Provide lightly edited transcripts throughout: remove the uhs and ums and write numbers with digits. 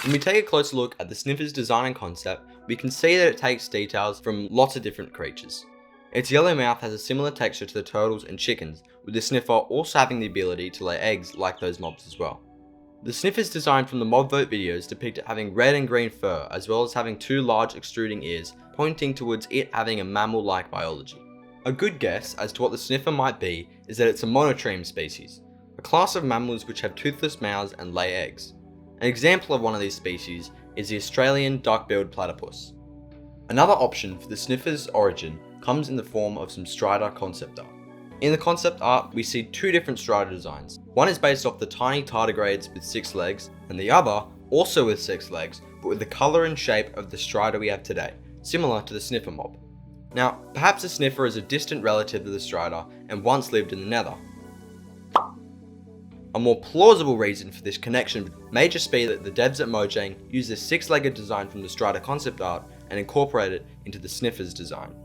When we take a closer look at the Sniffer's design and concept, we can see that it takes details from lots of different creatures. Its yellow mouth has a similar texture to the turtles and chickens, with the Sniffer also having the ability to lay eggs like those mobs as well. The Sniffer's design from the mob vote videos depict it having red and green fur, as well as having two large extruding ears, pointing towards it having a mammal-like biology. A good guess as to what the Sniffer might be is that it's a monotreme species, a class of mammals which have toothless mouths and lay eggs. An example of one of these species is the Australian duck-billed platypus. Another option for the Sniffer's origin comes in the form of some strider concept art. In the concept art, we see two different strider designs. One is based off the tiny tardigrades with 6 legs, and the other, also with 6 legs, but with the colour and shape of the strider we have today, similar to the Sniffer Mob. Now, perhaps the Sniffer is a distant relative of the strider and once lived in the nether. A more plausible reason for this connection may just be that the devs at Mojang used this 6-legged design from the strider concept art and incorporated it into the Sniffer's design.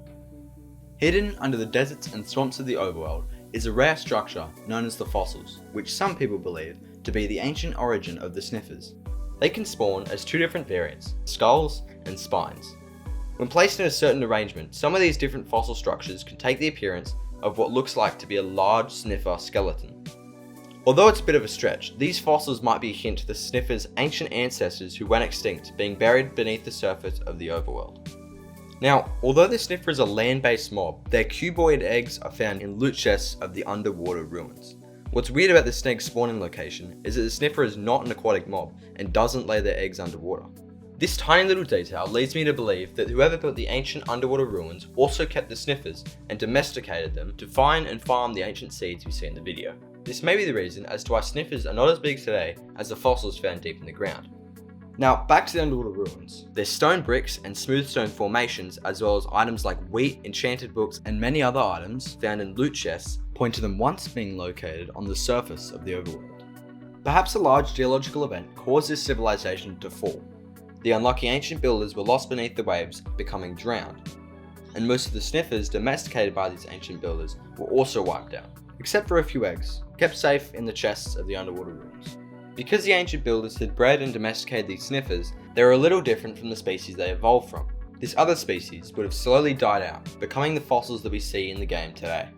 Hidden under the deserts and swamps of the overworld is a rare structure known as the fossils, which some people believe to be the ancient origin of the Sniffers. They can spawn as two different variants, skulls and spines. When placed in a certain arrangement, some of these different fossil structures can take the appearance of what looks like to be a large Sniffer skeleton. Although it's a bit of a stretch, these fossils might be a hint to the Sniffer's ancient ancestors who went extinct, being buried beneath the surface of the overworld. Now, although the Sniffer is a land-based mob, their cuboid eggs are found in loot chests of the underwater ruins. What's weird about the snake's spawning location is that the Sniffer is not an aquatic mob and doesn't lay their eggs underwater. This tiny little detail leads me to believe that whoever built the ancient underwater ruins also kept the Sniffers and domesticated them to find and farm the ancient seeds we see in the video. This may be the reason as to why Sniffers are not as big today as the fossils found deep in the ground. Now, back to the underwater ruins. There's stone bricks and smooth stone formations, as well as items like wheat, enchanted books, and many other items found in loot chests point to them once being located on the surface of the overworld. Perhaps a large geological event caused this civilization to fall. The unlucky ancient builders were lost beneath the waves, becoming drowned. And most of the Sniffers domesticated by these ancient builders were also wiped out, except for a few eggs, kept safe in the chests of the underwater ruins. Because the ancient builders had bred and domesticated these Sniffers, they were a little different from the species they evolved from. This other species would have slowly died out, becoming the fossils that we see in the game today.